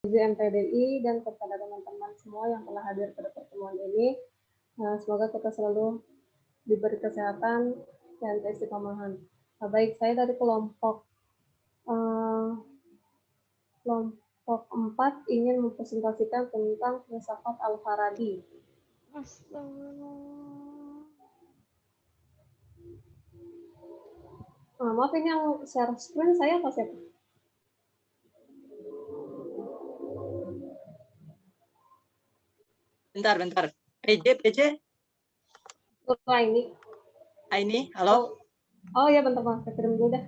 MTDI dan kepada teman-teman semua yang telah hadir pada pertemuan ini. Semoga kita selalu diberi kesehatan dan keistiqomahan. Baik, saya dari kelompok 4 ingin mempresentasikan tentang filsafat Al-Farabi. Maaf, ini yang share screen saya apa siapa? Bentar. PJ. Ini. Ini, halo. Oh ya, bentar, saya kirim dulu dah.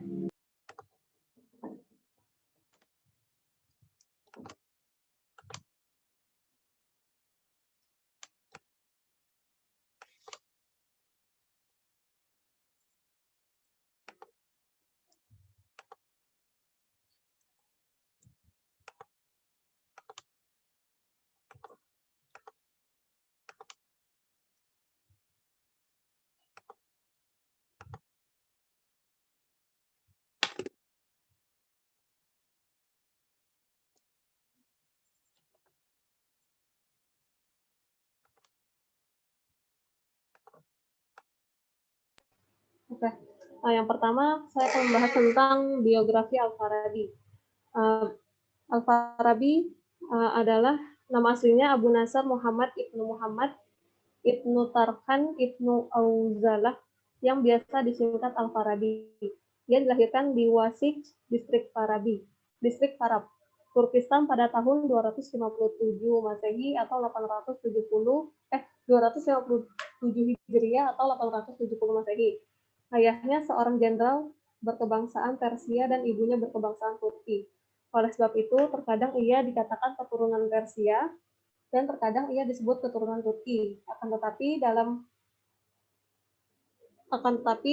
Oke. Yang pertama saya akan membahas tentang biografi Al-Farabi. Al-Farabi adalah nama aslinya Abu Nasr Muhammad Ibnu Tarkhan Ibnu Auzalah yang biasa disingkat Al-Farabi. Dia dilahirkan di Wasij, distrik Farab, Turkistan pada tahun 257 Masehi atau 257 Hijriah atau 870 Masehi. Ayahnya seorang jenderal berkebangsaan Persia dan ibunya berkebangsaan Turki. Oleh sebab itu, terkadang ia dikatakan keturunan Persia dan terkadang ia disebut keturunan Turki. Akan tetapi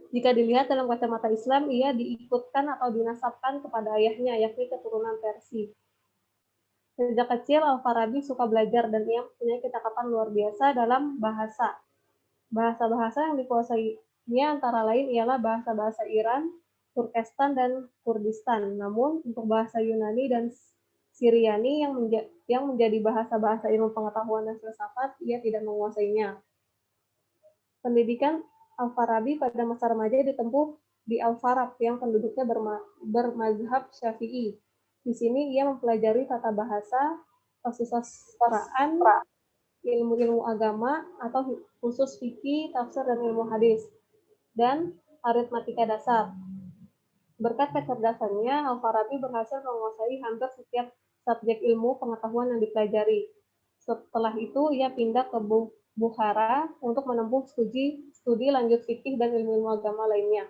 jika dilihat dalam kacamata Islam, ia diikutkan atau dinasabkan kepada ayahnya, yakni keturunan Persia. Sejak kecil, Al-Farabi suka belajar dan ia mempunyai kecakapan luar biasa dalam bahasa. Bahasa-bahasa yang dikuasainya antara lain ialah bahasa-bahasa Iran, Turkestan, dan Kurdistan. Namun, untuk bahasa Yunani dan Syriani yang menjadi bahasa-bahasa ilmu pengetahuan dan filsafat, ia tidak menguasainya. Pendidikan Al-Farabi pada masa remaja ditempuh di Al-Farab yang penduduknya bermazhab Syafi'i. Di sini ia mempelajari tata bahasa, kesusastraan, ilmu-ilmu agama atau khusus fikih, tafsir, dan ilmu hadis, dan aritmatika dasar. Berkat kecerdasannya, Al-Farabi berhasil menguasai hampir setiap subjek ilmu pengetahuan yang dipelajari. Setelah itu, ia pindah ke Bukhara untuk menempuh studi lanjut fikih dan ilmu-ilmu agama lainnya.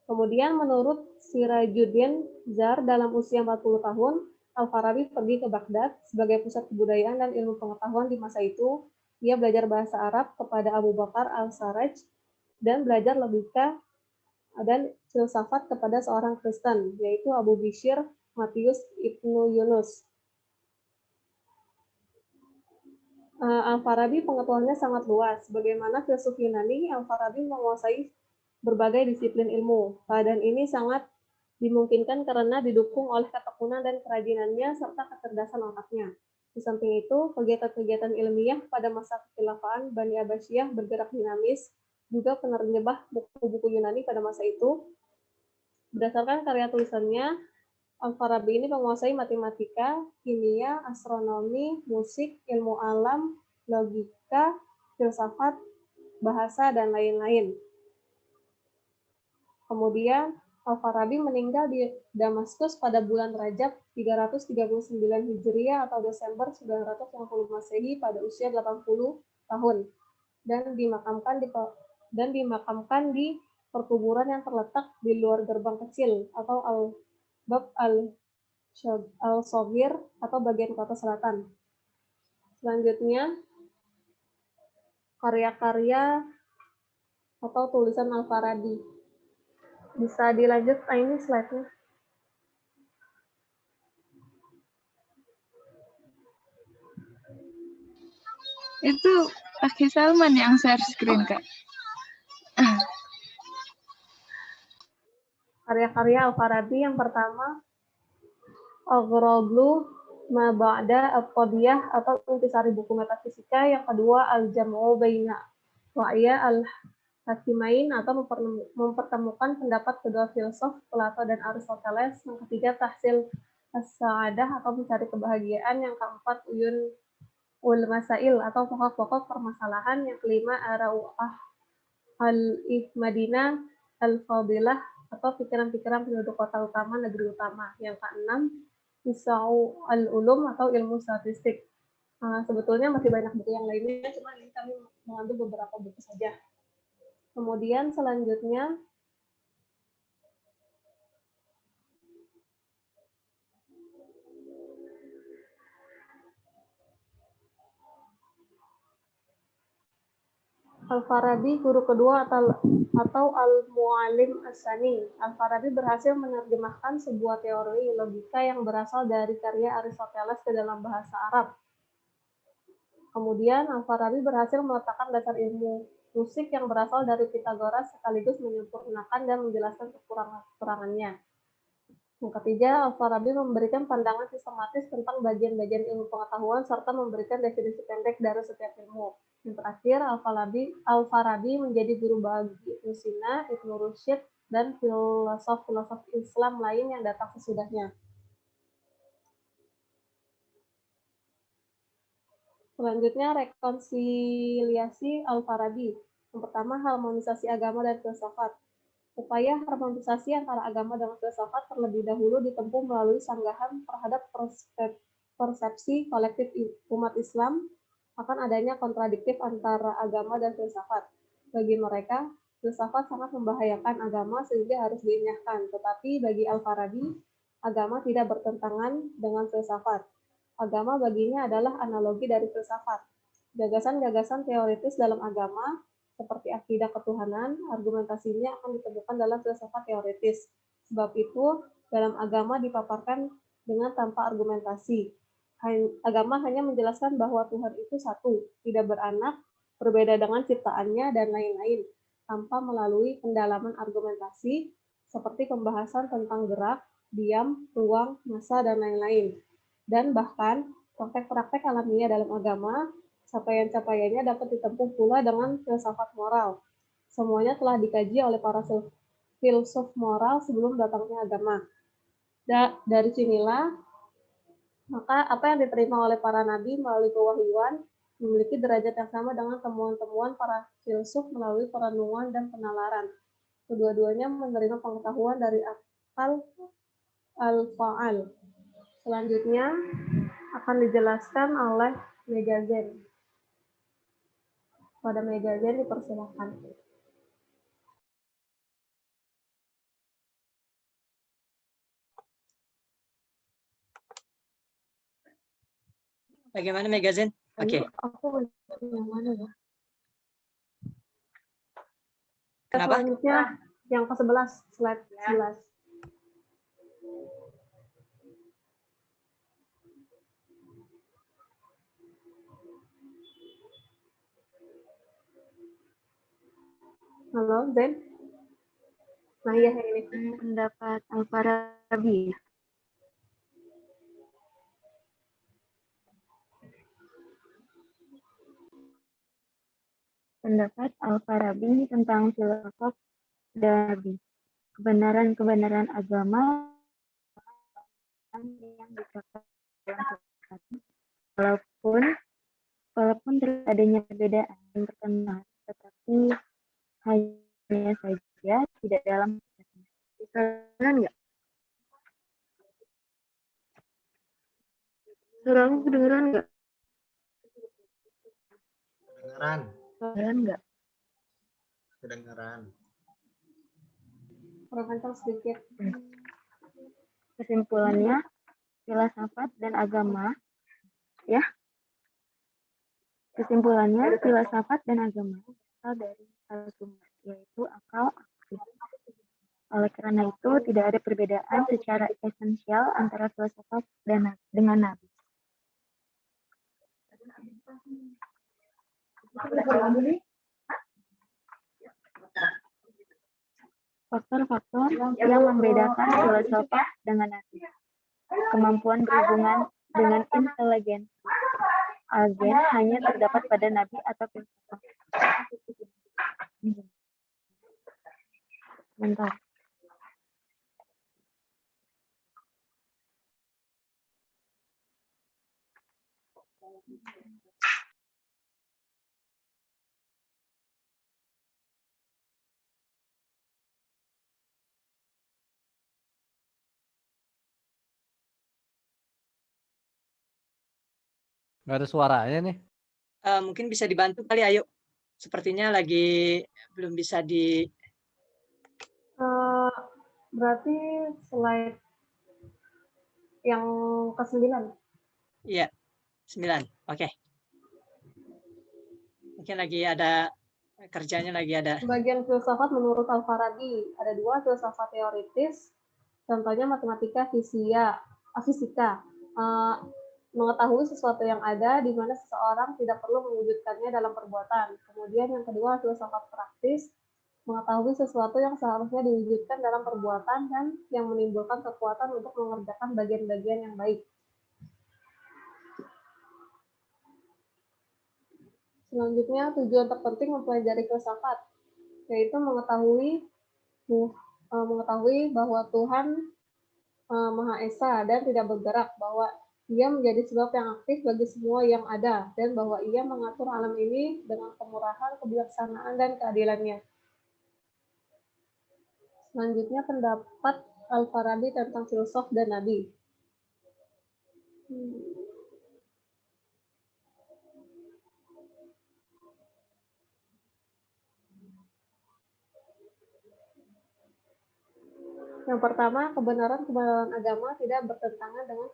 Kemudian, menurut Sirajuddin Zar, dalam usia 40 tahun, Al-Farabi pergi ke Baghdad sebagai pusat kebudayaan dan ilmu pengetahuan di masa itu. Ia belajar bahasa Arab kepada Abu Bakar al-Sarraj dan belajar logika dan filsafat kepada seorang Kristen, yaitu Abu Bishr Matius Ibnu Yunus. Al-Farabi pengetahuannya sangat luas. Bagaimana filsuf Yunani, Al-Farabi menguasai berbagai disiplin ilmu. Keadaan ini sangat dimungkinkan karena didukung oleh ketekunan dan kerajinannya serta kecerdasan otaknya. Di samping itu, kegiatan-kegiatan ilmiah pada masa kekhilafaan Bani Abbasiyah bergerak dinamis, juga penerjemah buku-buku Yunani pada masa itu. Berdasarkan karya tulisannya, Al-Farabi ini menguasai matematika, kimia, astronomi, musik, ilmu alam, logika, filsafat, bahasa, dan lain-lain. Kemudian, Al-Farabi meninggal di Damaskus pada bulan Rajab 339 Hijriah atau Desember 950 Masehi pada usia 80 tahun dan dimakamkan di perkuburan yang terletak di luar gerbang kecil atau Al-Bab Al-Shogir atau bagian kota selatan. Selanjutnya, karya-karya atau tulisan Al-Farabi. Bisa dilanjut, ini slide-nya. Itu Aki Salman yang share screen, Kak. Karya-karya Al-Farabi yang pertama, Aghrablu ma ba'da al-qadiyah atau intisari buku metafisika. Yang kedua al-jam'u baina wa'ya al-hakimain atau mempertemukan pendapat kedua filsuf Plato dan Aristoteles. Yang ketiga tahsil as-sa'adah atau mencari kebahagiaan. Yang keempat uyun ul masail atau pokok-pokok permasalahan. Yang kelima arau'ah al-ihmadina al-fadilah atau pikiran-pikiran penduduk kota utama, negeri utama. Yang keenam Isau al-ulum atau ilmu statistik. Sebetulnya masih banyak buku yang lainnya, cuma ini kami mengambil beberapa buku saja. Kemudian selanjutnya Al-Farabi, guru kedua atau Al-Mu'alim As-Sani. Al-Farabi berhasil menerjemahkan sebuah teori logika yang berasal dari karya Aristoteles ke dalam bahasa Arab. Kemudian Al-Farabi berhasil meletakkan dasar ilmu musik yang berasal dari Pitagoras sekaligus menyempurnakan dan menjelaskan kekurangan-kekurangannya. Yang ketiga, Al-Farabi memberikan pandangan sistematis tentang bagian-bagian ilmu pengetahuan serta memberikan definisi pendek dari setiap ilmu. Yang terakhir, Al-Farabi menjadi guru bagi Ibnu Sina, Ibnu Rusyd, dan filosof-filosof Islam lain yang datang sesudahnya. Selanjutnya, rekonsiliasi Al-Farabi. Yang pertama, harmonisasi agama dan filsafat. Upaya harmonisasi antara agama dan filsafat terlebih dahulu ditempuh melalui sanggahan terhadap persepsi kolektif umat Islam akan adanya kontradiktif antara agama dan filsafat. Bagi mereka, filsafat sangat membahayakan agama sehingga harus dienyahkan. Tetapi bagi Al-Farabi, agama tidak bertentangan dengan filsafat. Agama baginya adalah analogi dari filsafat. Gagasan-gagasan teoritis dalam agama seperti akidah ketuhanan, argumentasinya akan ditemukan dalam filsafat teoritis. Sebab itu, dalam agama dipaparkan dengan tanpa argumentasi. Agama hanya menjelaskan bahwa Tuhan itu satu, tidak beranak, berbeda dengan ciptaannya, dan lain-lain, tanpa melalui pendalaman argumentasi, seperti pembahasan tentang gerak, diam, ruang, masa, dan lain-lain. Dan bahkan, praktek-praktek alamiah dalam agama, capaian-capaiannya dapat ditempuh pula dengan filsafat moral. Semuanya telah dikaji oleh para filsuf moral sebelum datangnya agama. Dari sinilah, maka apa yang diterima oleh para nabi melalui kewahyuan memiliki derajat yang sama dengan temuan-temuan para filsuf melalui perenungan dan penalaran. Kedua-duanya menerima pengetahuan dari akal al-fa'al. Selanjutnya akan dijelaskan oleh Megazen. Pada Megazen dipersilakan. Bagaimana Megazen? Oke. Aku yang mana ya? Kenapa? Selanjutnya yang ke-11, slide 11. Halo, Zen? Nah, iya yang ini. Pendapat Al-Farabi. Pendapat Al-Farabi tentang filsafat dan nabi. Kebenaran-kebenaran agama yang dicapai dalam filsafat. Walaupun adanya perbedaan terkenal, tetapi hanya saja tidak dalam kedengaran nggak? Suara aku kedengeran nggak? Kedengeran nggak? Kedengeran. Kurang kencang sedikit. Kesimpulannya, filsafat dan agama, ya. Kesimpulannya, filsafat dan agama berasal dari satu sumber, yaitu akal aktif. Oleh karena itu, tidak ada perbedaan secara esensial antara filsafat dengan nabi. Faktor-faktor yang membedakan filsafat dengan nabi. kemampuan berhubungan dengan inteligensi agen hanya terdapat pada nabi atau filsuf. Bentar. Nggak ada suaranya nih. Mungkin bisa dibantu kali, ayo. Sepertinya lagi belum bisa di... Berarti slide yang ke-9. Iya, 9. Oke. Mungkin lagi ada kerjanya, lagi ada. Bagian filsafat menurut Al-Farabi ada 2 filsafat teoritis, contohnya matematika, fisika. Mengetahui sesuatu yang ada di mana seseorang tidak perlu mewujudkannya dalam perbuatan. Kemudian yang kedua filsafat praktis, mengetahui sesuatu yang seharusnya diwujudkan dalam perbuatan dan yang menimbulkan kekuatan untuk mengerjakan bagian-bagian yang baik. Selanjutnya, tujuan terpenting mempelajari filsafat, yaitu mengetahui bahwa Tuhan Maha Esa dan tidak bergerak, bahwa Ia menjadi sebab yang aktif bagi semua yang ada, dan bahwa Ia mengatur alam ini dengan kemurahan, kebijaksanaan, dan keadilannya. Selanjutnya, pendapat Al-Farabi tentang filsuf dan nabi. Yang pertama, kebenaran agama tidak bertentangan dengan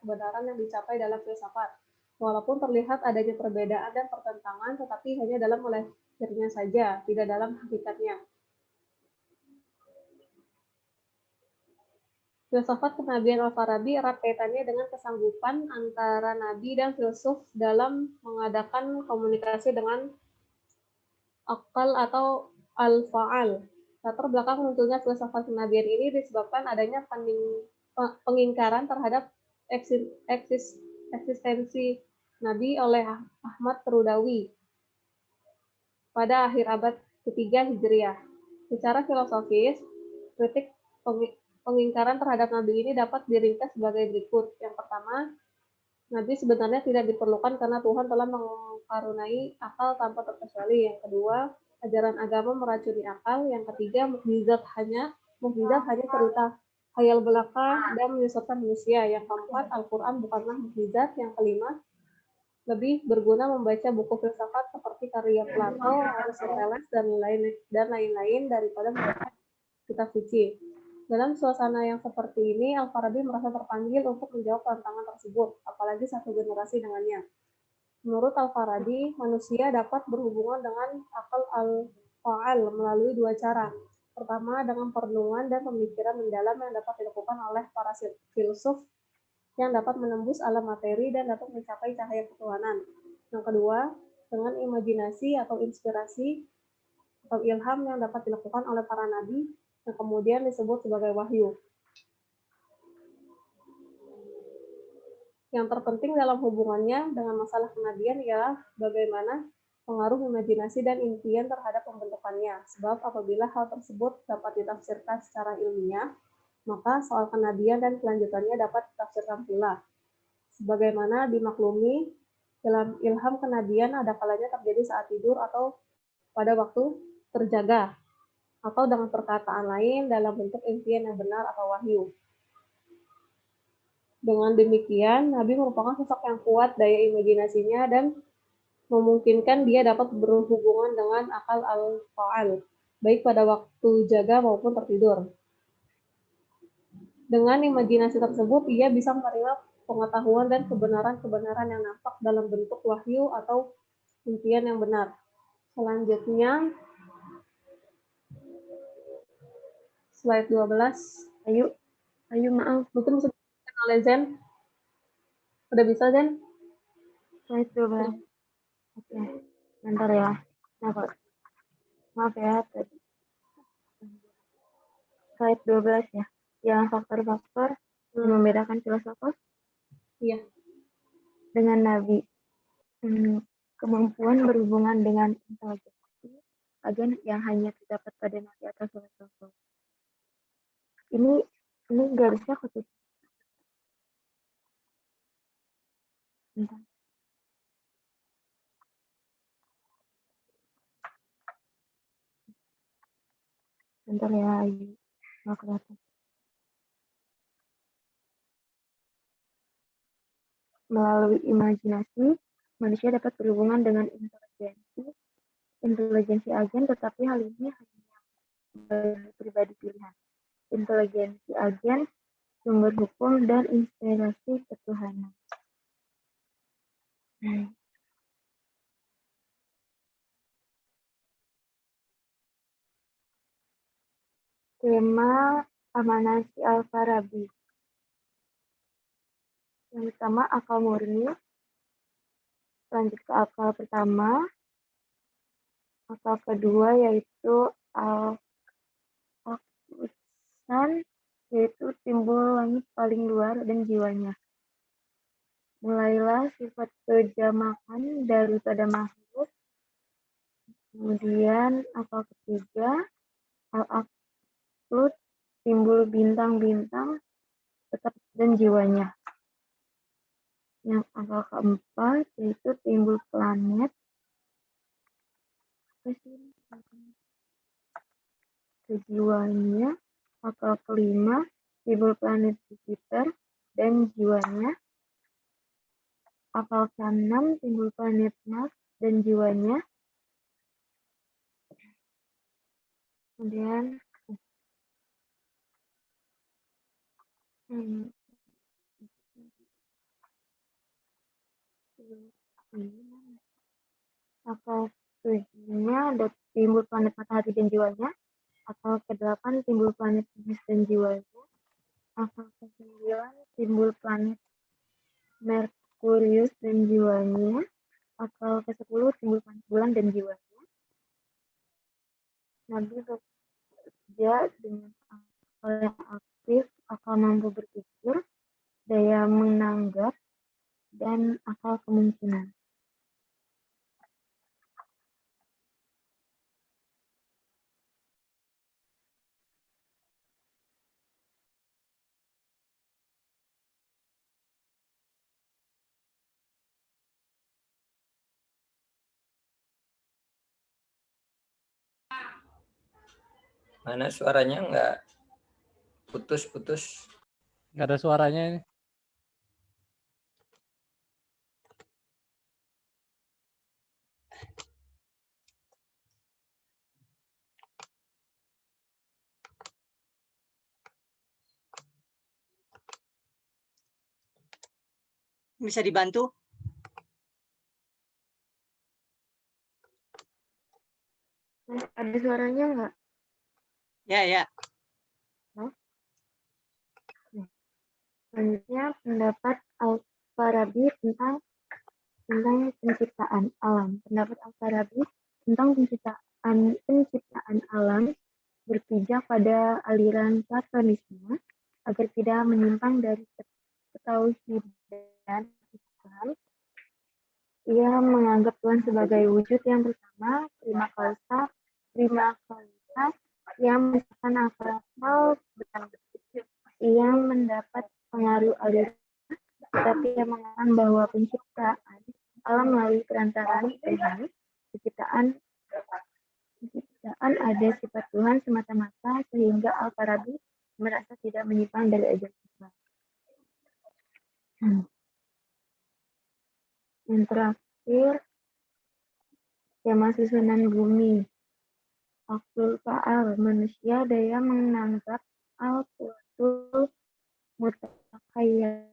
kebenaran yang dicapai dalam filsafat. Walaupun terlihat adanya perbedaan dan pertentangan, tetapi hanya dalam lahirnya saja, tidak dalam hakikatnya. Filsafat kenabian Al-Farabi erat kaitannya dengan kesanggupan antara nabi dan filsuf dalam mengadakan komunikasi dengan akal atau al-fa'al. Latar belakang munculnya filsafat kenabian ini disebabkan adanya pengingkaran terhadap eksistensi Nabi oleh Ahmad Rudawi pada akhir abad ketiga Hijriah. Secara filosofis, kritik pengingkaran terhadap Nabi ini dapat diringkas sebagai berikut. Yang pertama, Nabi sebenarnya tidak diperlukan karena Tuhan telah mengkaruniai akal tanpa terkecuali. Yang kedua, ajaran agama meracuni akal. Yang ketiga, mukjizat hanya cerita khayal belaka dan menyesatkan manusia. Yang keempat, Al-Quran bukanlah mukjizat. Yang kelima, lebih berguna membaca buku filsafat seperti karya Plato, Aristoteles, dan lain-lain daripada membaca kitab suci. Dalam suasana yang seperti ini, Al-Farabi merasa terpanggil untuk menjawab tantangan tersebut, apalagi satu generasi dengannya. Menurut Al-Farabi, manusia dapat berhubungan dengan akal al-fa'al melalui 2 cara. Pertama, dengan perenungan dan pemikiran mendalam yang dapat dilakukan oleh para filsuf yang dapat menembus alam materi dan dapat mencapai cahaya ketuhanan. Yang kedua, dengan imajinasi atau inspirasi atau ilham yang dapat dilakukan oleh para nabi yang kemudian disebut sebagai wahyu. Yang terpenting dalam hubungannya dengan masalah kenabian ialah bagaimana pengaruh imajinasi dan impian terhadap pembentukannya. Sebab apabila hal tersebut dapat ditafsirkan secara ilmiah, maka soal kenabian dan kelanjutannya dapat ditafsirkan pula. Sebagaimana dimaklumi, dalam ilham kenabian ada kalanya terjadi saat tidur atau pada waktu terjaga, atau dengan perkataan lain dalam bentuk impian yang benar atau wahyu. Dengan demikian, Nabi merupakan sosok yang kuat daya imajinasinya dan memungkinkan dia dapat berhubungan dengan akal al-fa'al, baik pada waktu jaga maupun tertidur. Dengan imajinasi tersebut, ia bisa menerima pengetahuan dan kebenaran-kebenaran yang nampak dalam bentuk wahyu atau impian yang benar. Selanjutnya, slide 12. Ayo maaf. Mungkin bisa diberikan oleh Zen. Udah bisa, Zen? Slide 12. Oke. Bentar ya. Maaf ya. Slide 12 ya. Yang faktor-faktor yang membedakan filsuf Iya. dengan nabi. Kemampuan berhubungan dengan intelijensi agen yang hanya terdapat pada nabi atau filsuf. Ini garisnya khusus. Bentar. Bentar ya, nggak kelihatan. Melalui imajinasi, manusia dapat berhubungan dengan intelijensi agen, tetapi hal ini hanya pribadi pilihan. Intelijensi agen, sumber hukum, dan inspirasi ketuhanan. Tema Amanasi Al-Farabi. Yang pertama, akal murni. Lanjut ke akal pertama. Akal kedua yaitu al-aqsan, yaitu timbul langit paling luar dan jiwanya. Mulailah sifat kejamakan daripada makhluk. Kemudian akal ketiga, al-aqlut, timbul bintang-bintang tetap dan jiwanya. Yang akal keempat yaitu timbul planet. Jiwanya. Akal kelima timbul planet Jupiter dan jiwanya. Akal keenam timbul planet Mars dan jiwanya. Kemudian akal tujuhnya ada timbul planet matahari dan jiwanya. Akal ke-8 timbul planet Venus dan jiwanya. Akal ke-9 timbul planet Merkurius dan jiwanya. Akal ke-10 timbul planet bulan dan jiwanya. Nabi bekerja dengan akal yang aktif, akal mampu berpikir, daya menanggap, dan akal kemungkinan. Mana suaranya nggak putus-putus? Nggak ada suaranya ini. Bisa dibantu? Ada suaranya nggak? Ya. Selanjutnya pendapat Al-Farabi tentang penciptaan alam. Pendapat Al-Farabi tentang penciptaan alam berpijak pada aliran Platonisme agar tidak menyimpang dari ketauhidan Islam. Ia menganggap Tuhan sebagai wujud yang pertama, prima causa yang menciptakan akal dan ia mendapat pengaruh aliran, tetapi ia mengatakan bahwa penciptaan alam melalui perantaraan Tuhan, penciptaan ada sifat Tuhan semata-mata, sehingga Al-Farabi merasa tidak menyimpang dari ajaran Islam. Yang terakhir, tema susunan bumi. Aqlul fa'al, manusia daya menanggap al-qutul mutakhayyal,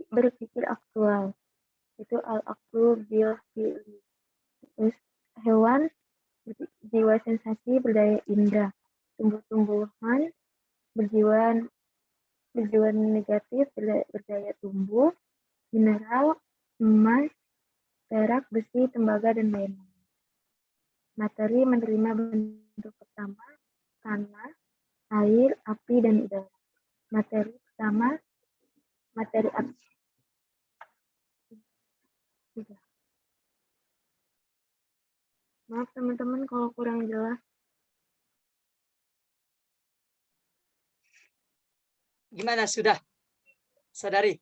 berpikir aktual, itu al-aqlu bil fi'li. Hewan berjiwa sensasi, berdaya indra. Tumbuh-tumbuhan berjiwa negatif, berdaya tumbuh. Mineral, emas, perak, besi, tembaga, dan lain-lain. Materi menerima bentuk pertama, tanah, air, api, dan udara. Materi pertama, materi absen. Sudah. Maaf teman-teman kalau kurang jelas. Gimana sudah, saudari?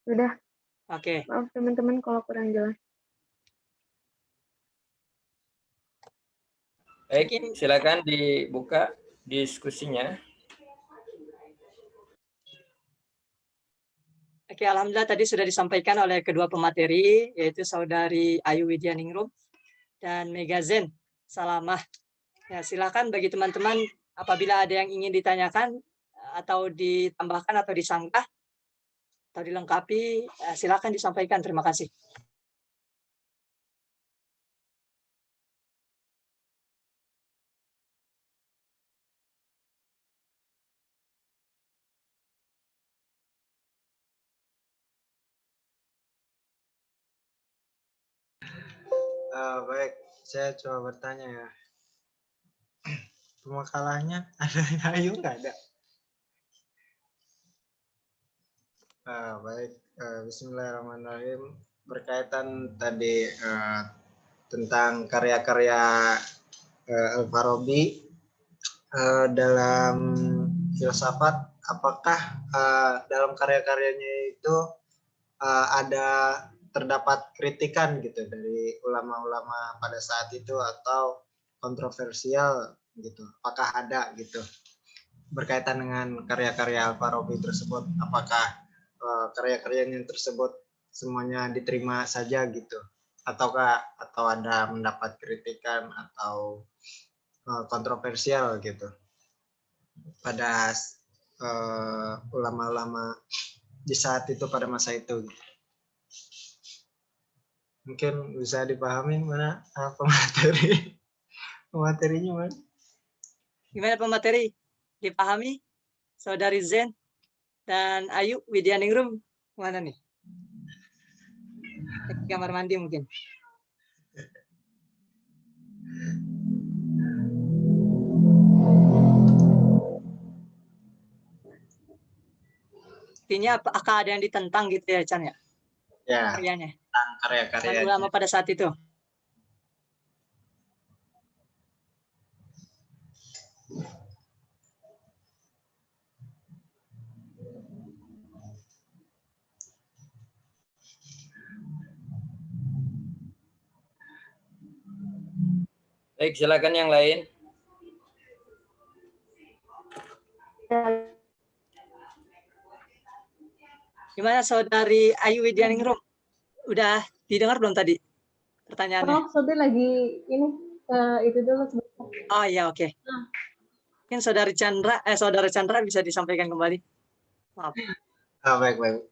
Sudah. Oke. Maaf teman-teman kalau kurang jelas. Baik, Mungkin silakan dibuka diskusinya. Oke, alhamdulillah tadi sudah disampaikan oleh kedua pemateri, yaitu saudari Ayu Widyaningrum dan Megazen Salamah. Ya, silakan bagi teman-teman apabila ada yang ingin ditanyakan atau ditambahkan atau disanggah atau dilengkapi, silakan disampaikan. Terima kasih. Baik, saya coba bertanya ya. Pemakalahnya ada Ayu nggak ada? Baik, Bismillahirrahmanirrahim. Berkaitan tadi tentang karya-karya Al-Farabi dalam filsafat, apakah dalam karya-karyanya itu ada terdapat kritikan gitu dari ulama-ulama pada saat itu atau kontroversial gitu? Apakah ada gitu berkaitan dengan karya-karya Al-Farabi tersebut? Apakah karya-karyanya tersebut semuanya diterima saja gitu? Atau ada mendapat kritikan atau kontroversial gitu pada ulama-ulama di saat itu, pada masa itu gitu. Mungkin bisa dipahami mana pematerinya mana? Gimana pemateri? Dipahami? Saudari Zen dan Ayu Widyaningrum mana nih? Di kamar mandi mungkin. Artinya apakah ada yang ditentang gitu ya, Chan ya? Ya, Karyanya. tentang karya-karyanya. Ulama pada saat itu. Baik, silakan yang lain. Gimana saudari Ayu Widyaningrum? Udah didengar belum tadi pertanyaannya? Oh, saudari lagi ini itu dulu sebentar. Oh iya, oke. Mungkin saudara Chandra bisa disampaikan kembali. Maaf. Baik.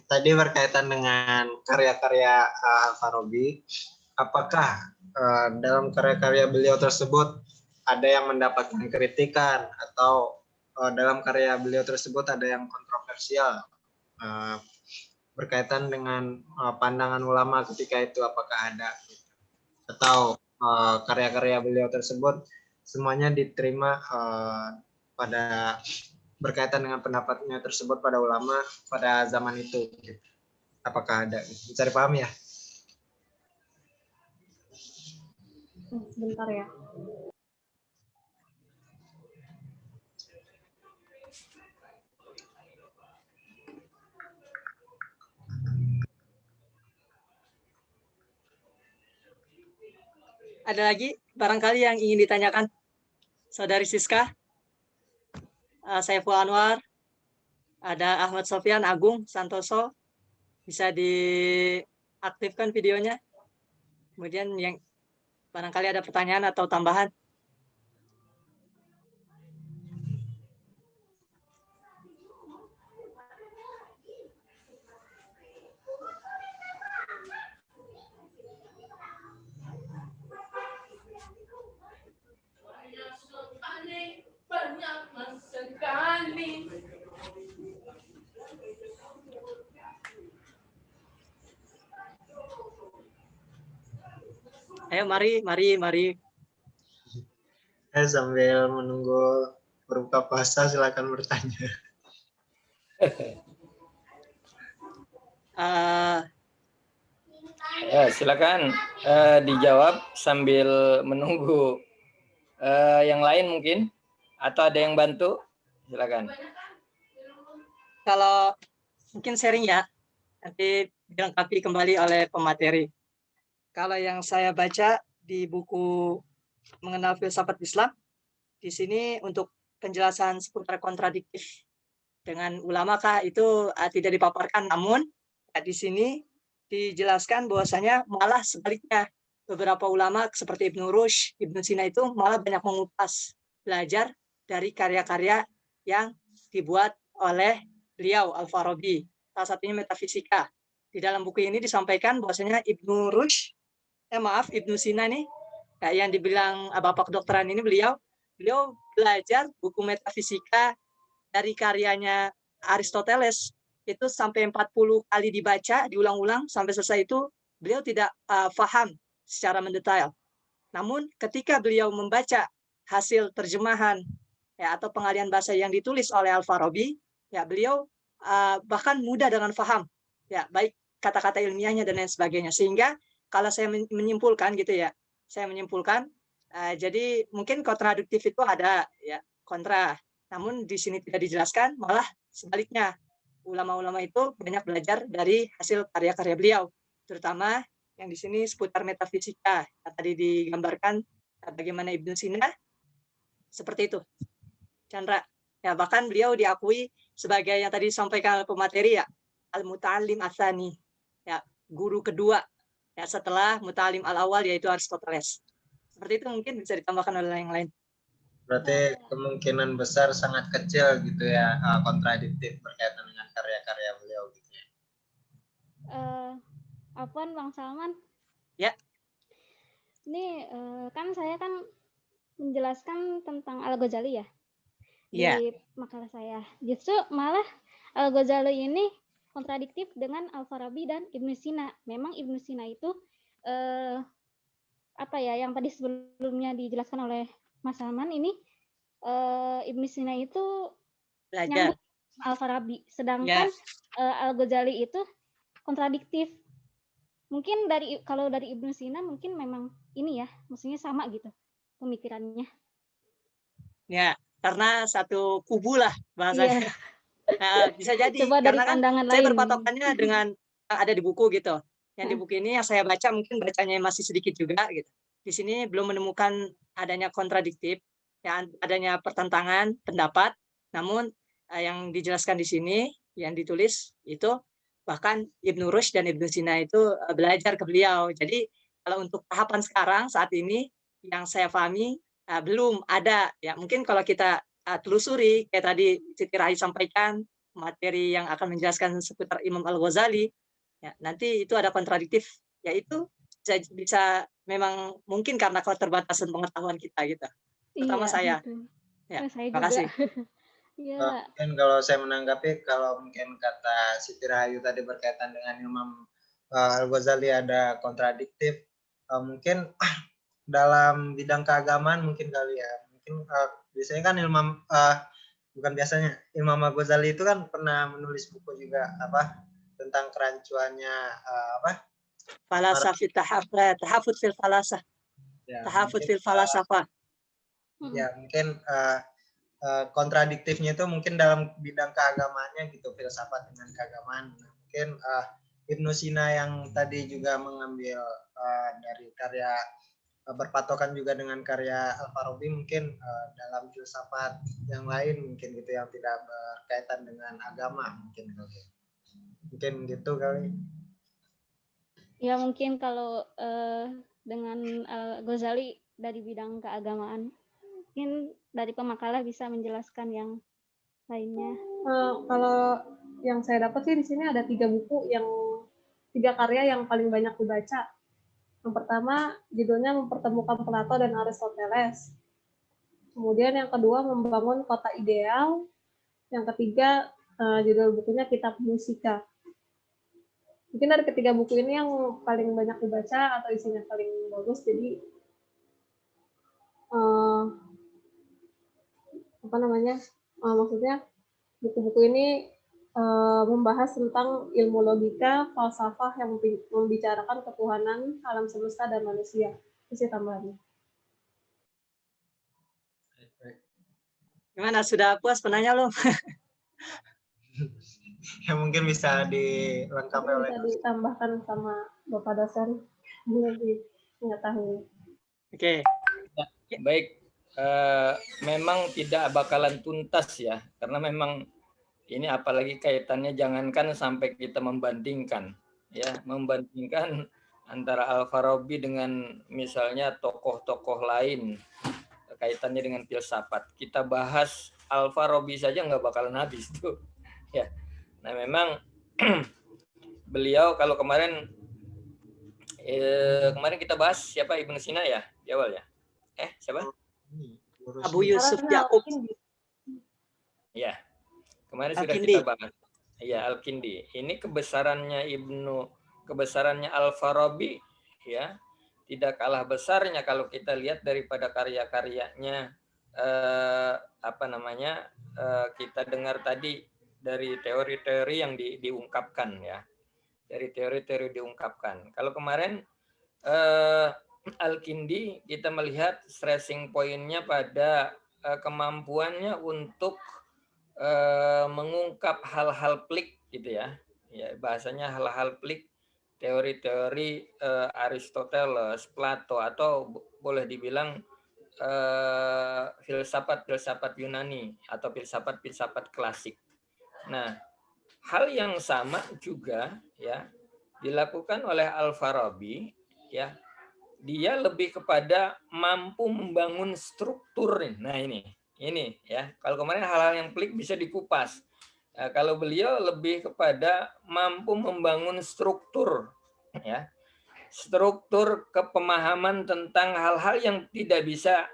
Tadi berkaitan dengan karya-karya Al-Farabi, apakah dalam karya-karya beliau tersebut ada yang mendapatkan kritikan atau dalam karya beliau tersebut ada yang kontroversial berkaitan dengan pandangan ulama ketika itu, apakah ada atau karya-karya beliau tersebut semuanya diterima pada berkaitan dengan pendapatnya tersebut pada ulama pada zaman itu gitu. Apakah ada? Bisa dipahami ya? Sebentar ya. Ada lagi barangkali yang ingin ditanyakan? Saudari Siska, Saiful Anwar, ada Ahmad Sofyan, Agung, Santoso, bisa diaktifkan videonya. Kemudian yang barangkali ada pertanyaan atau tambahan. Ayo mari. Sambil menunggu berbuka puasa, silakan bertanya. Silakan dijawab sambil menunggu yang lain mungkin, atau ada yang bantu, silakan. Kalau mungkin sharing ya, nanti dilengkapi kembali oleh pemateri. Kalau yang saya baca di buku Mengenal Filsafat Islam, di sini untuk penjelasan seputar kontradiktif dengan ulama kah itu tidak dipaparkan, namun di sini dijelaskan bahwasanya malah sebaliknya, beberapa ulama seperti Ibnu Rushd, Ibnu Sina itu malah banyak mengupas, belajar dari karya-karya yang dibuat oleh beliau Al-Farabi, salah satunya metafisika. Di dalam buku ini disampaikan bahwasanya Ibnu Sina nih, yang dibilang bapak kedokteran ini, beliau belajar buku metafisika dari karyanya Aristoteles itu sampai 40 kali dibaca, diulang-ulang sampai selesai itu beliau tidak paham secara mendetail. Namun ketika beliau membaca hasil terjemahan atau pengalihan bahasa yang ditulis oleh Al-Farabi, beliau bahkan mudah dengan paham, baik kata-kata ilmiahnya dan lain sebagainya. Sehingga kalau saya menyimpulkan gitu ya, jadi mungkin kontradiktif itu ada kontra. Namun di sini tidak dijelaskan, malah sebaliknya. Ulama-ulama itu banyak belajar dari hasil karya-karya beliau, terutama yang di sini seputar metafisika. Tadi digambarkan bagaimana Ibnu Sina seperti itu, Chandra. Bahkan beliau diakui sebagai yang tadi disampaikan oleh pemateri al-muta'allim atsani, guru kedua setelah muta'allim al-awal yaitu Aristoteles. Seperti itu, mungkin bisa ditambahkan oleh yang lain. Berarti kemungkinan besar sangat kecil gitu ya, kontradiktif berkaitan dengan karya-karya beliau gitu ya. Afwan, Bang Salman. Ya. Ini kan saya menjelaskan tentang Al-Ghazali ya. Iya. Di makalah saya. Justru malah Al-Ghazali ini kontradiktif dengan Al-Farabi dan Ibnu Sina. Memang Ibnu Sina itu yang tadi sebelumnya dijelaskan oleh Mas Salman ini, Ibnu Sina itu nyambut Al-Farabi, sedangkan Al-Ghazali itu kontradiktif. Mungkin kalau dari Ibnu Sina mungkin memang ini ya, maksudnya sama gitu pemikirannya. Ya, karena satu kubu lah bahasanya. Bisa jadi. Coba dari pandangan lain. Saya berpatokannya dengan yang ada di buku gitu. Yang di buku ini yang saya baca mungkin bacanya masih sedikit juga gitu. Di sini belum menemukan adanya kontradiktif, adanya pertentangan pendapat. Namun yang dijelaskan di sini, yang ditulis itu bahkan Ibnu Rushd dan Ibnu Sina itu belajar ke beliau. Jadi kalau untuk tahapan sekarang saat ini yang saya pahami belum ada. Mungkin kalau kita telusuri kayak tadi Siti Rahi sampaikan materi yang akan menjelaskan seputar Imam Al-Ghazali, nanti itu ada kontradiktif, yaitu bisa memang mungkin karena keterbatasan pengetahuan kita gitu. Terutama saya. Saya terima kasih. Mungkin kalau saya menanggapi, kalau mungkin kata Siti Rahayu tadi berkaitan dengan Imam Al-Ghazali ada kontradiktif, mungkin dalam bidang keagamaan mungkin kali ya. Mungkin biasanya kan Imam Al-Ghazali itu kan pernah menulis buku juga tentang kerancuannya Falasafit tahafut fil falasah. Tahafut fil falasafah. Ya, mungkin kontradiktifnya itu mungkin dalam bidang keagamaannya gitu, filsafat dengan keagamaan. Mungkin Ibnu Sina yang tadi juga mengambil dari karya, berpatokan juga dengan karya Al-Farabi, mungkin dalam filsafat yang lain mungkin gitu yang tidak berkaitan dengan agama mungkin gitu kali. Ya mungkin kalau dengan Ghazali dari bidang keagamaan, mungkin dari pemakalah bisa menjelaskan yang lainnya. Kalau yang saya dapat sih di sini ada 3 karya yang paling banyak dibaca. Yang pertama judulnya Mempertemukan Plato dan Aristoteles. Kemudian yang kedua Membangun Kota Ideal. Yang ketiga judul bukunya Kitab Musika. Mungkin dari ketiga buku ini yang paling banyak dibaca atau isinya paling bagus. Jadi maksudnya buku-buku ini membahas tentang ilmu logika, falsafah yang membicarakan ketuhanan alam semesta dan manusia. Itu sih tambahannya. Gimana, sudah puas penanya lo? Ya mungkin bisa dilengkapi oleh Bisa ditambahkan sama Bapak dosen lebih mengetahui. Oke. Baik, memang tidak bakalan tuntas ya, karena memang ini apalagi kaitannya jangankan sampai kita membandingkan antara Al-Farabi dengan misalnya tokoh-tokoh lain kaitannya dengan filsafat. Kita bahas Al-Farabi saja nggak bakalan habis tuh. Ya. Nah memang beliau kalau kemarin kita bahas siapa Ibnu Sina ya di awal ya. Siapa? Abu Yusuf Yakub. Ya. Kemarin sudah kita bahas. Ya, Al-Kindi. Ini kebesarannya Al-Farabi ya, tidak kalah besarnya kalau kita lihat daripada karya-karyanya kita dengar tadi dari teori-teori yang diungkapkan ya. Dari teori-teori diungkapkan. Kalau kemarin Al-Kindi kita melihat stressing point-nya pada kemampuannya untuk mengungkap hal-hal pelik gitu ya. Ya, bahasanya hal-hal pelik, teori-teori Aristoteles, Plato, atau boleh dibilang filsafat-filsafat Yunani atau filsafat-filsafat klasik. Nah, hal yang sama juga ya dilakukan oleh Al-Farabi ya. Dia lebih kepada mampu membangun struktur nih. Nah, ini ya. Kalau kemarin hal-hal yang pelik bisa dikupas. Nah, kalau beliau lebih kepada mampu membangun struktur ya. Struktur kepemahaman tentang hal-hal yang tidak bisa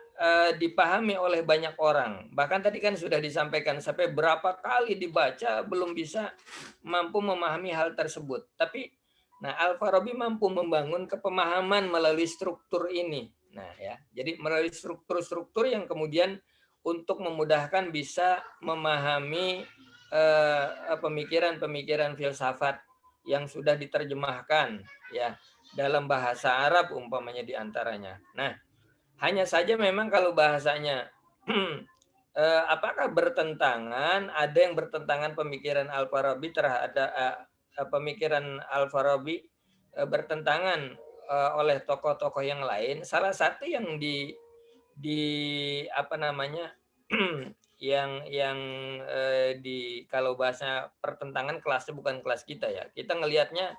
dipahami oleh banyak orang. Bahkan tadi kan sudah disampaikan sampai berapa kali dibaca belum bisa mampu memahami hal tersebut. Tapi Al-Farabi mampu membangun kepemahaman melalui struktur ini. Nah, ya. Jadi melalui struktur-struktur yang kemudian untuk memudahkan bisa memahami pemikiran-pemikiran filsafat yang sudah diterjemahkan ya dalam bahasa Arab umpamanya di antaranya. Nah, hanya saja memang kalau bahasanya apakah bertentangan, ada yang bertentangan pemikiran Al-Farabi terhadap pemikiran Al-Farabi bertentangan oleh tokoh-tokoh yang lain. Salah satu yang kalau bahasa pertentangan kelasnya bukan kelas kita ya. Kita ngelihatnya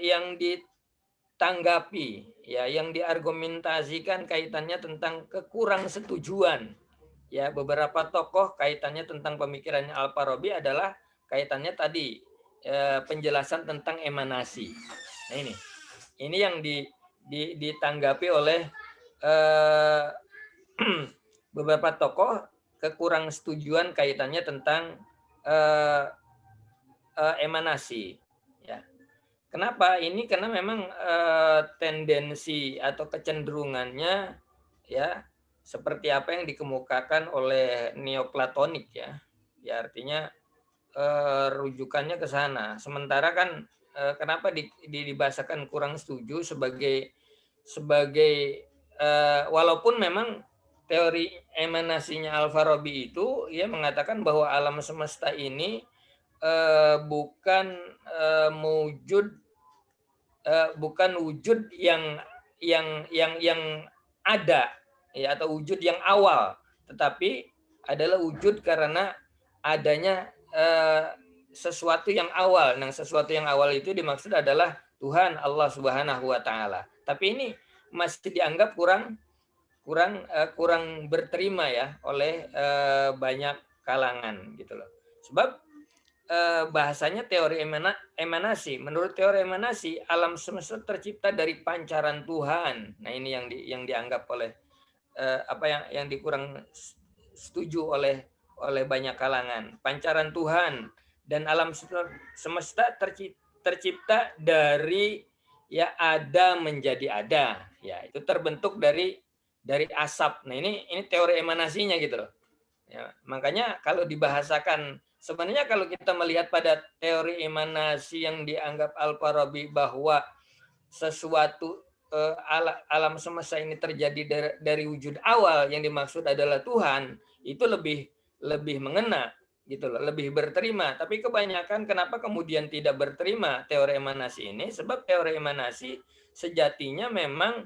yang ditanggapi ya, yang diargumentasikan kaitannya tentang kekurangsetujuan ya beberapa tokoh kaitannya tentang pemikirannya Al-Farabi adalah kaitannya tadi penjelasan tentang emanasi. Nah, ini yang ditanggapi oleh beberapa tokoh kekurangsetujuan kaitannya tentang emanasi. Ya. Kenapa? Ini karena memang tendensi atau kecenderungannya ya seperti apa yang dikemukakan oleh Neoplatonik ya. Ya artinya rujukannya ke sana. Sementara kan kenapa dibahasakan kurang setuju sebagai walaupun memang teori emanasinya Al-Farabi itu ia mengatakan bahwa alam semesta ini bukan wujud yang ada ya atau wujud yang awal, tetapi adalah wujud karena adanya sesuatu yang awal. Nah, sesuatu yang awal itu dimaksud adalah Tuhan Allah Subhanahu wa taala. Tapi ini masih dianggap kurang berterima ya oleh banyak kalangan gitu loh. Sebab bahasanya teori emanasi. Menurut teori emanasi, alam semesta tercipta dari pancaran Tuhan. Nah, ini yang dianggap oleh yang dikurang setuju oleh banyak kalangan. Pancaran Tuhan dan alam semesta tercipta dari ya ada menjadi ada. Ya, itu terbentuk dari asap. Nah, ini teori emanasinya gitu loh. Ya, makanya kalau dibahasakan, sebenarnya kalau kita melihat pada teori emanasi yang dianggap Al-Farabi bahwa sesuatu alam semesta ini terjadi dari wujud awal yang dimaksud adalah Tuhan, itu lebih mengena gitu loh, lebih berterima. Tapi kebanyakan kenapa kemudian tidak berterima teori emanasi ini? Sebab teori emanasi sejatinya memang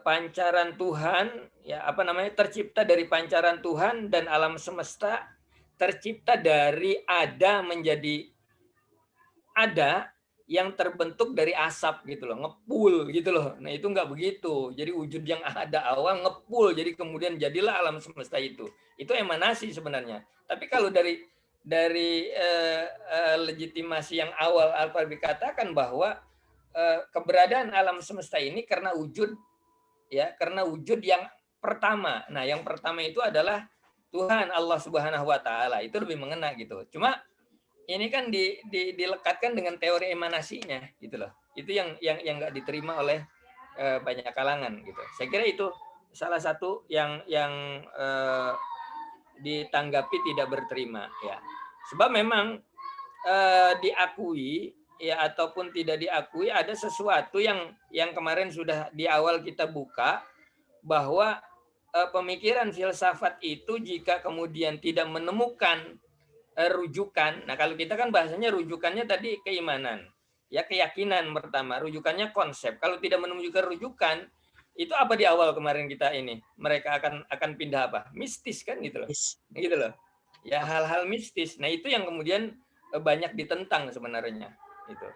pancaran Tuhan, ya apa namanya, tercipta dari pancaran Tuhan, dan alam semesta tercipta dari ada menjadi ada yang terbentuk dari asap gitu loh, ngepul gitu loh. Nah itu nggak begitu. Jadi wujud yang ada awal ngepul, jadi kemudian jadilah alam semesta itu. Itu emanasi sebenarnya. Tapi kalau dari legitimasi yang awal Al-Farabi katakan bahwa keberadaan alam semesta ini karena wujud, ya, karena wujud yang pertama. Nah yang pertama itu adalah Tuhan, Allah Subhanahu Wa Taala. Itu lebih mengena gitu. Cuma ini kan dilekatkan dengan teori emanasinya gitu loh. Itu yang nggak diterima oleh banyak kalangan gitu. Saya kira itu salah satu yang ditanggapi tidak berterima ya. Sebab memang diakui ya ataupun tidak diakui, ada sesuatu yang kemarin sudah di awal kita buka, bahwa pemikiran filsafat itu jika kemudian tidak menemukan rujukan. Nah, kalau kita kan bahasanya rujukannya tadi keimanan. Ya, keyakinan pertama, rujukannya konsep. Kalau tidak menemukan rujukan, itu apa di awal kemarin kita ini? Mereka akan pindah apa? Mistis kan gitu loh. Gitu loh. Ya, hal-hal mistis. Nah, itu yang kemudian banyak ditentang sebenarnya, gitu.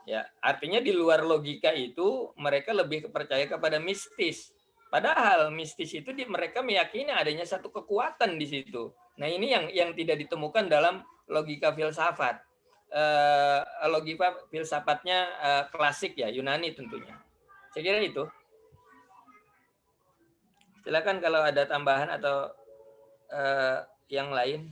Ya, artinya di luar logika itu mereka lebih percaya kepada mistis. Padahal mistis itu mereka meyakini adanya satu kekuatan di situ. Nah ini yang tidak ditemukan dalam logika filsafat. Logika filsafatnya klasik ya, Yunani tentunya. Saya kira itu. Silakan kalau ada tambahan atau yang lain.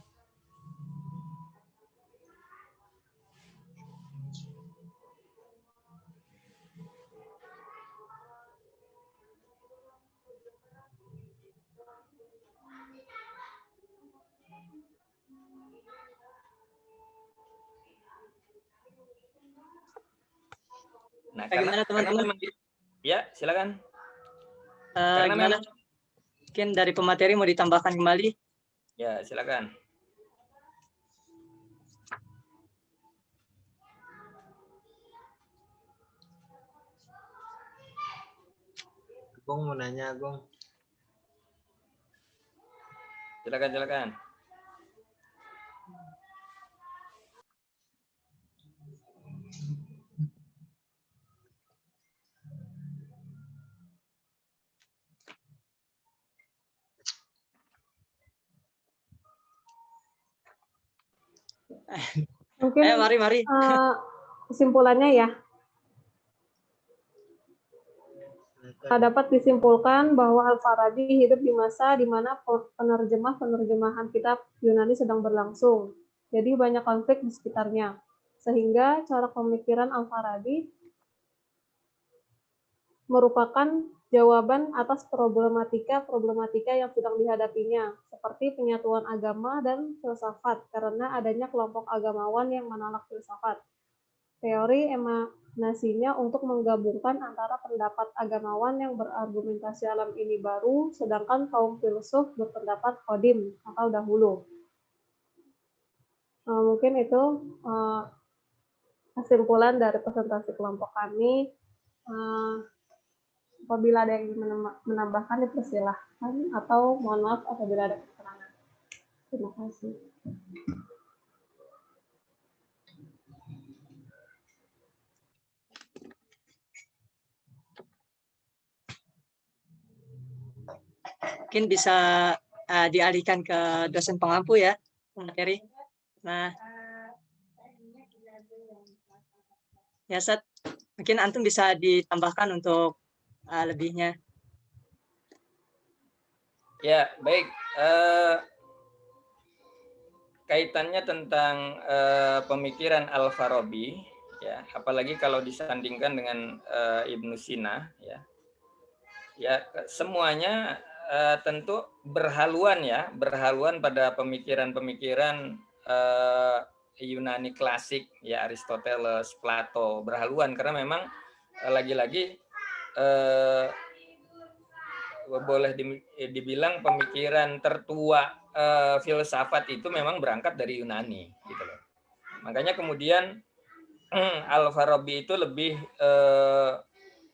Nah, bagaimana teman-teman? Ya, silakan. Karena gimana? Mungkin dari pemateri mau ditambahkan kembali? Ya, silakan. Agung mau nanya, Agung. Silakan. Mungkin mari. Kesimpulannya ya, dapat disimpulkan bahwa Al-Farabi hidup di masa di mana penerjemahan kitab Yunani sedang berlangsung. Jadi banyak konflik di sekitarnya. Sehingga cara pemikiran Al-Farabi merupakan jawaban atas problematika yang sedang dihadapinya, seperti penyatuan agama dan filsafat, karena adanya kelompok agamawan yang menolak filsafat. Teori emanasinya untuk menggabungkan antara pendapat agamawan yang berargumentasi alam ini baru, sedangkan kaum filsuf berpendapat kodim atau dahulu. Mungkin itu kesimpulan dari presentasi kelompok kami. Apabila ada yang ingin menambahkan, dipersilahkan, atau mohon maaf apabila ada kekurangan. Terima kasih. Mungkin bisa dialihkan ke dosen pengampu ya, materi. Nah, ya Sat, mungkin antum bisa ditambahkan untuk lebihnya. Ya, baik. Kaitannya tentang pemikiran Al-Farabi, ya, apalagi kalau disandingkan dengan Ibnu Sina, ya. ya semuanya tentu berhaluan pada pemikiran-pemikiran Yunani klasik, ya Aristoteles, Plato, berhaluan karena memang lagi-lagi boleh dibilang pemikiran tertua filsafat itu memang berangkat dari Yunani, gitu loh. Makanya kemudian Al-Farabi itu lebih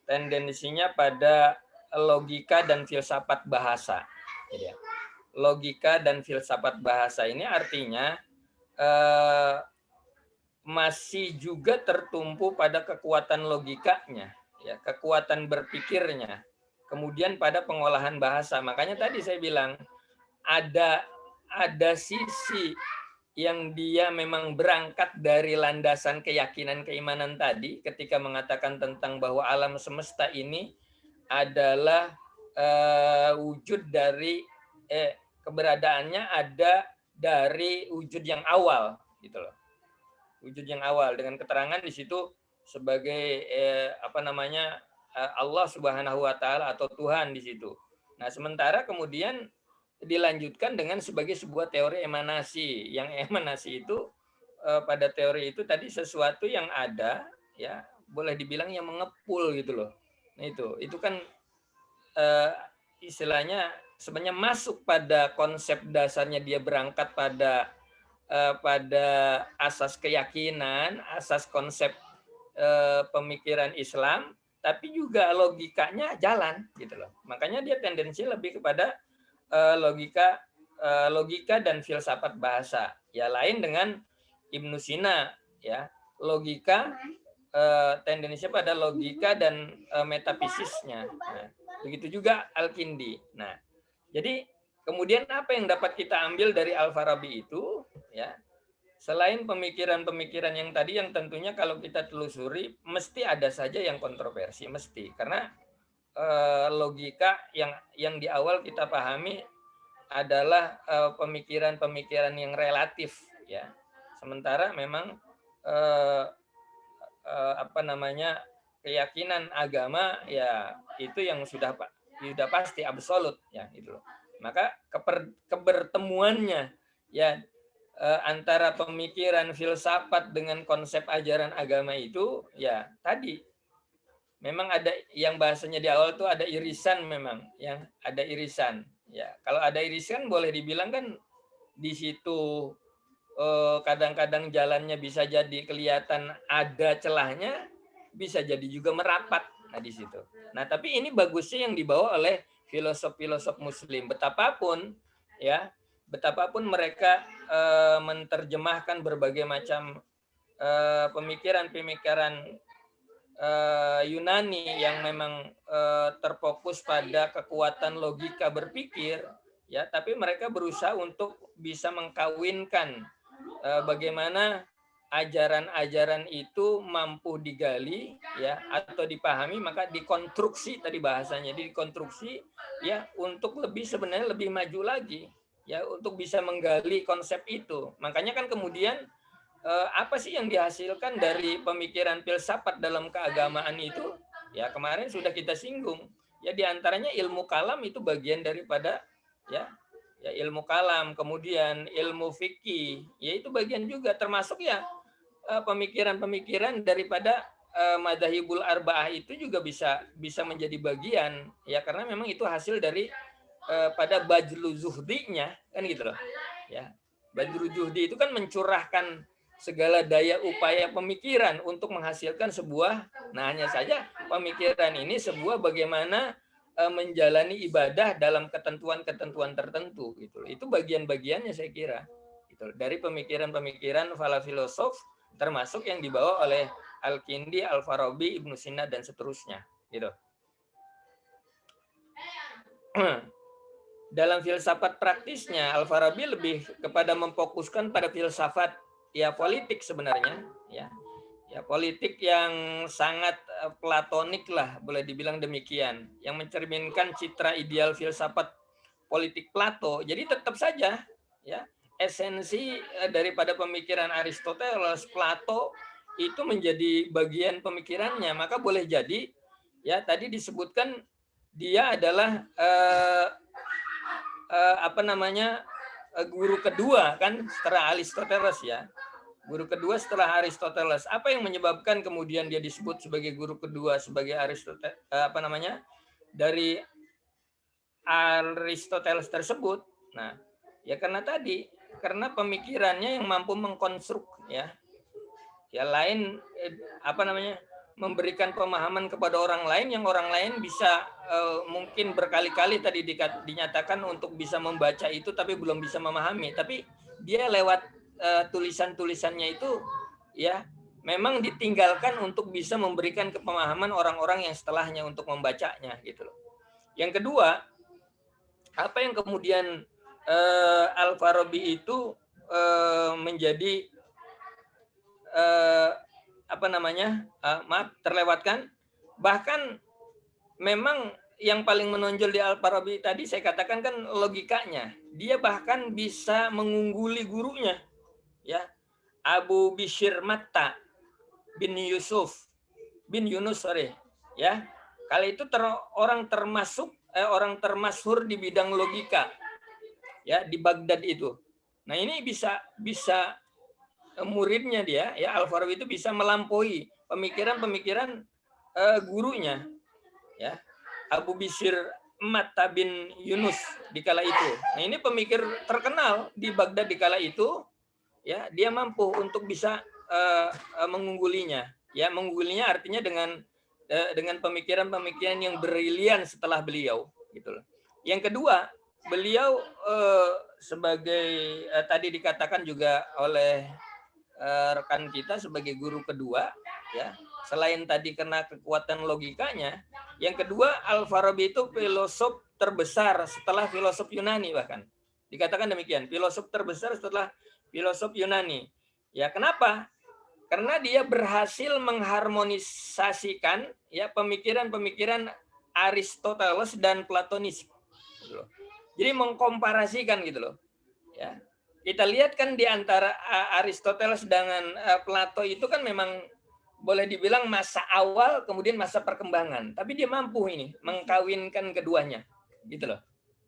tendensinya pada logika dan filsafat bahasa. Jadi, logika dan filsafat bahasa ini artinya masih juga tertumpu pada kekuatan logikanya, ya, kekuatan berpikirnya, kemudian pada pengolahan bahasa. Makanya tadi saya bilang ada sisi yang dia memang berangkat dari landasan keyakinan keimanan tadi ketika mengatakan tentang bahwa alam semesta ini adalah wujud dari keberadaannya ada dari wujud yang awal, gitu loh. Wujud yang awal dengan keterangan di situ sebagai Allah Subhanahu wa taala atau Tuhan di situ. Nah, sementara kemudian dilanjutkan dengan sebagai sebuah teori emanasi. Yang emanasi itu pada teori itu tadi sesuatu yang ada, ya, boleh dibilang yang mengepul gitu loh. Nah, itu kan istilahnya sebenarnya masuk pada konsep dasarnya, dia berangkat pada asas keyakinan, asas konsep pemikiran Islam, tapi juga logikanya jalan gitu loh. Makanya dia tendensi lebih kepada logika dan filsafat bahasa. Ya, lain dengan Ibnu Sina, ya. Logika tendensinya pada logika dan metafisisnya. Nah, begitu juga Al-Kindi. Nah, jadi kemudian apa yang dapat kita ambil dari Al-Farabi itu, ya, selain pemikiran-pemikiran yang tadi yang tentunya kalau kita telusuri mesti ada saja yang kontroversi, mesti, karena logika yang di awal kita pahami adalah pemikiran-pemikiran yang relatif, ya. Sementara memang keyakinan agama, ya, itu yang sudah pasti absolut, ya, itu loh. Maka kebertemuannya, ya, antara pemikiran filsafat dengan konsep ajaran agama itu, ya, tadi memang ada yang bahasanya di awal tuh ada irisan, memang yang ada irisan, ya. Kalau ada irisan boleh dibilang kan di situ kadang-kadang jalannya bisa jadi kelihatan ada celahnya, bisa jadi juga merapat. Nah, di situ. Nah, tapi ini bagusnya yang dibawa oleh filosof-filosof Muslim. Betapapun mereka menerjemahkan berbagai macam pemikiran-pemikiran Yunani yang memang terfokus pada kekuatan logika berpikir, ya, tapi mereka berusaha untuk bisa mengkawinkan bagaimana ajaran-ajaran itu mampu digali, ya, atau dipahami, maka dikonstruksi, tadi bahasanya dikonstruksi, ya, untuk sebenarnya lebih maju lagi, ya, untuk bisa menggali konsep itu. Makanya kan kemudian apa sih yang dihasilkan dari pemikiran filsafat dalam keagamaan itu? Ya, kemarin sudah kita singgung. Ya, diantaranya ilmu kalam itu bagian daripada, ya ilmu kalam, kemudian ilmu fikih, ya itu bagian juga, termasuk ya pemikiran-pemikiran daripada madzhabul arba'ah itu juga bisa menjadi bagian, ya, karena memang itu hasil dari pada Bajlu Zuhdi-nya, kan gitu loh. Ya, Bajlu Zuhdi itu kan mencurahkan segala daya upaya pemikiran untuk menghasilkan sebuah, nah hanya saja pemikiran ini sebuah bagaimana menjalani ibadah dalam ketentuan-ketentuan tertentu, gitu. Itu bagian-bagiannya saya kira, gitu, dari pemikiran-pemikiran para filosof, termasuk yang dibawa oleh Al-Kindi, Al-Farabi, Ibnu Sina dan seterusnya, gitu. Dalam filsafat praktisnya, Al-Farabi lebih kepada memfokuskan pada filsafat, ya, politik sebenarnya, ya politik yang sangat platonik lah, boleh dibilang demikian, yang mencerminkan citra ideal filsafat politik Plato. Jadi tetap saja, ya, esensi daripada pemikiran Aristoteles, Plato itu menjadi bagian pemikirannya. Maka boleh jadi, ya, tadi disebutkan dia adalah guru kedua kan setelah Aristoteles ya. Guru kedua setelah Aristoteles. Apa yang menyebabkan kemudian dia disebut sebagai guru kedua sebagai Aristoteles dari Aristoteles tersebut? Nah, ya karena pemikirannya yang mampu mengkonstruk ya. Ya lain memberikan pemahaman kepada orang lain yang orang lain bisa mungkin berkali-kali tadi dinyatakan untuk bisa membaca itu tapi belum bisa memahami, tapi dia lewat tulisan-tulisannya itu ya memang ditinggalkan untuk bisa memberikan kepemahaman orang-orang yang setelahnya untuk membacanya gitu loh. Yang kedua, apa yang kemudian Al-Farabi itu menjadi terlewatkan, bahkan memang yang paling menonjol di Al-Farabi tadi saya katakan kan logikanya. Dia bahkan bisa mengungguli gurunya ya, Abu Bishr Matta bin Yunus ya. Kali itu orang termasyhur di bidang logika ya di Baghdad itu. Nah, ini bisa muridnya dia ya Al-Farabi itu bisa melampaui pemikiran-pemikiran gurunya ya, Abu Bishr Matta bin Yunus di kala itu. Nah, ini pemikir terkenal di Baghdad di kala itu. Ya, dia mampu untuk bisa mengunggulinya. Ya, mengunggulinya artinya dengan pemikiran-pemikiran yang brilian setelah beliau, gitu loh. Yang kedua, beliau sebagai tadi dikatakan juga oleh rekan kita sebagai guru kedua, ya. Selain tadi karena kekuatan logikanya, yang kedua Al-Farabi itu filosof terbesar setelah filosof Yunani bahkan. Dikatakan demikian, filosof terbesar setelah filosof Yunani. Ya, kenapa? Karena dia berhasil mengharmonisasikan ya pemikiran-pemikiran Aristoteles dan Platonis. Gitu loh. Jadi mengkomparasikan gitu loh. Ya. Kita lihat kan di antara Aristoteles dengan Plato itu kan memang boleh dibilang masa awal kemudian masa perkembangan. Tapi dia mampu ini mengkawinkan keduanya. Gitu loh.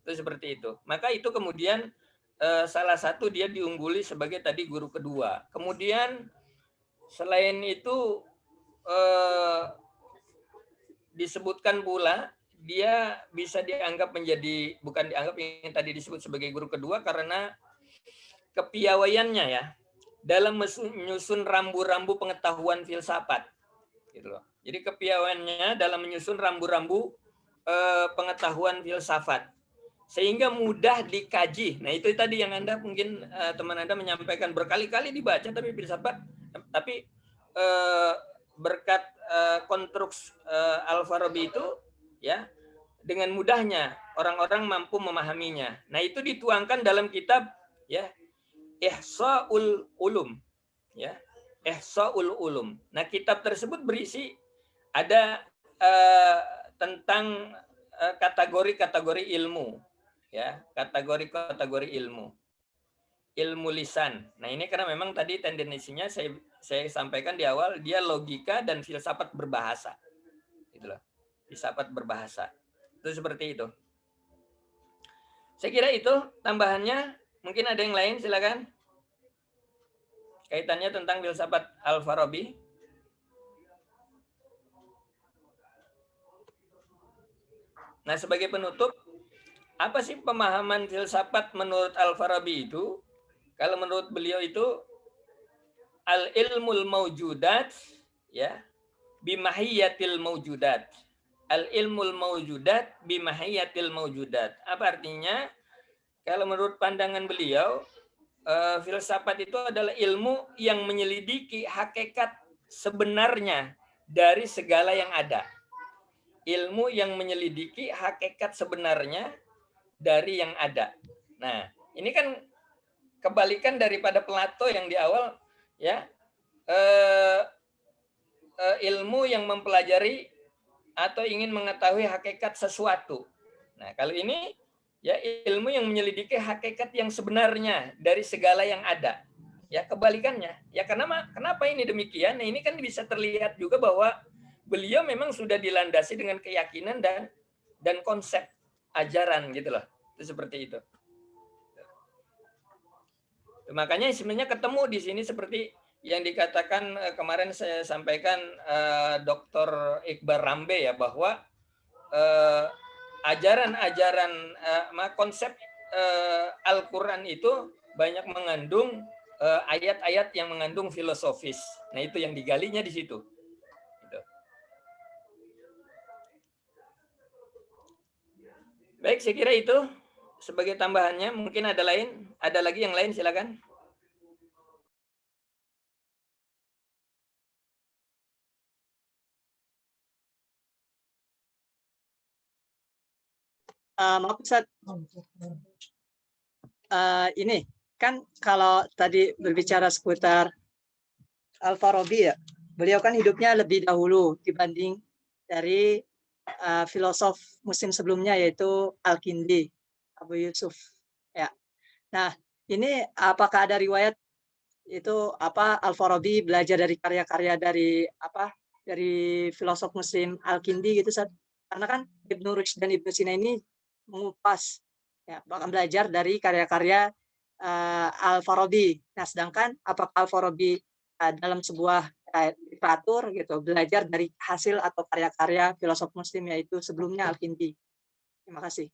Itu seperti itu. Maka itu kemudian salah satu dia diungguli sebagai tadi guru kedua. Kemudian selain itu disebutkan pula dia bisa dianggap menjadi, bukan dianggap yang tadi disebut sebagai guru kedua karena kepiawaiannya ya dalam menyusun rambu-rambu pengetahuan filsafat. Gitu loh. Jadi kepiawaiannya dalam menyusun rambu-rambu pengetahuan filsafat. Sehingga mudah dikaji. Nah, itu tadi yang Anda mungkin teman Anda menyampaikan berkali-kali dibaca tapi filsafat, tapi berkat konstruksi Al-Farabi itu ya dengan mudahnya orang-orang mampu memahaminya. Nah, itu dituangkan dalam kitab ya Ihsa'ul Ulum ya. Ihsa'ul Ulum. Nah, kitab tersebut berisi ada tentang kategori-kategori ilmu. Ya, kategori-kategori ilmu lisan. Nah, ini karena memang tadi tendensinya saya sampaikan di awal, dia logika dan filsafat berbahasa. Itulah. Filsafat berbahasa. Itu seperti itu. Saya kira itu tambahannya. Mungkin ada yang lain, silakan. Kaitannya tentang filsafat Al-Farabi. Nah, sebagai penutup, apa sih pemahaman filsafat menurut Al-Farabi itu? Kalau menurut beliau itu al-ilmul mawjudat ya bimahiyatil mawjudat. Al-ilmul mawjudat bimahiyatil mawjudat. Apa artinya? Kalau menurut pandangan beliau, filsafat itu adalah ilmu yang menyelidiki hakikat sebenarnya dari segala yang ada. Ilmu yang menyelidiki hakikat sebenarnya dari yang ada. Nah, ini kan kebalikan daripada Plato yang di awal ya ilmu yang mempelajari atau ingin mengetahui hakikat sesuatu. Nah, kalau ini ya ilmu yang menyelidiki hakikat yang sebenarnya dari segala yang ada. Ya, kebalikannya. Ya, kenapa ini demikian? Nah, ini kan bisa terlihat juga bahwa beliau memang sudah dilandasi dengan keyakinan dan dan konsep ajaran gitu loh. Itu seperti itu. Makanya sebenarnya ketemu di sini seperti yang dikatakan kemarin saya sampaikan Dr. Iqbal Rambe ya, bahwa ajaran-ajaran konsep Al-Quran itu banyak mengandung ayat-ayat yang mengandung filosofis. Nah, itu yang digalinya di situ. Gitu. Baik, saya kira itu sebagai tambahannya. Mungkin ada lagi yang lain, silakan. Maaf Ustaz, ini kan kalau tadi berbicara seputar Al-Farabi ya, beliau kan hidupnya lebih dahulu dibanding dari filosof Muslim sebelumnya, yaitu Al-Kindi, Abu Yusuf. Ya. Nah, ini apakah ada riwayat itu Al-Farabi belajar dari karya-karya dari filosof Muslim Al-Kindi gitu, Ustaz? Karena kan Ibnu Rushd dan Ibnu Sina ini mengupas, ya, bahkan belajar dari karya-karya Al-Farabi. Nah, sedangkan apakah Al-Farabi dalam sebuah literatur gitu belajar dari hasil atau karya-karya filosof Muslim, yaitu sebelumnya Al-Kindi? Terima kasih.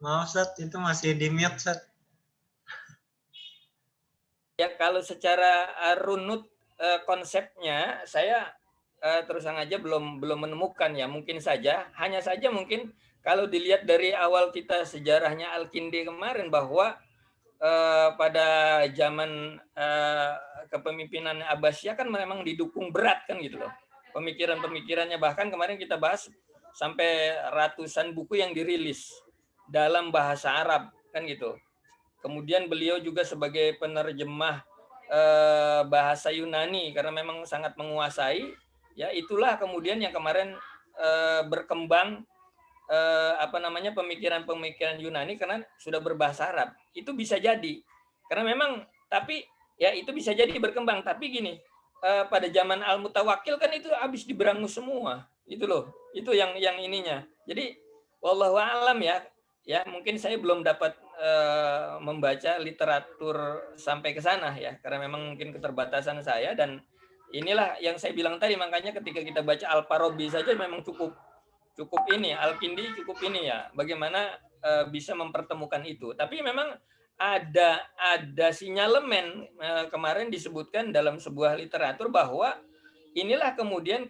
Maaf Ustaz, itu masih di mute Ustaz. Ya, kalau secara runut konsepnya saya terus terang aja belum menemukan ya. Mungkin saja, hanya saja mungkin kalau dilihat dari awal kita sejarahnya Al-Kindi kemarin, bahwa pada zaman kepemimpinan Abbasiyah kan memang didukung berat kan gitu loh. Pemikiran-pemikirannya, bahkan kemarin kita bahas sampai ratusan buku yang dirilis dalam bahasa Arab kan gitu. Kemudian beliau juga sebagai penerjemah bahasa Yunani karena memang sangat menguasai, ya itulah kemudian yang kemarin berkembang pemikiran-pemikiran Yunani karena sudah berbahasa Arab. Itu bisa jadi karena memang, tapi ya itu bisa jadi berkembang, tapi gini, pada zaman Al-Mutawakkil kan itu habis diberangus semua, itu loh, itu yang ininya. Jadi wallahu a'lam ya mungkin saya belum dapat membaca literatur sampai ke sana ya, karena memang mungkin keterbatasan saya, dan inilah yang saya bilang tadi, makanya ketika kita baca Al-Farabi saja memang cukup ini, Al-Kindi cukup ini ya, bagaimana bisa mempertemukan itu. Tapi memang ada sinyalemen kemarin disebutkan dalam sebuah literatur bahwa inilah kemudian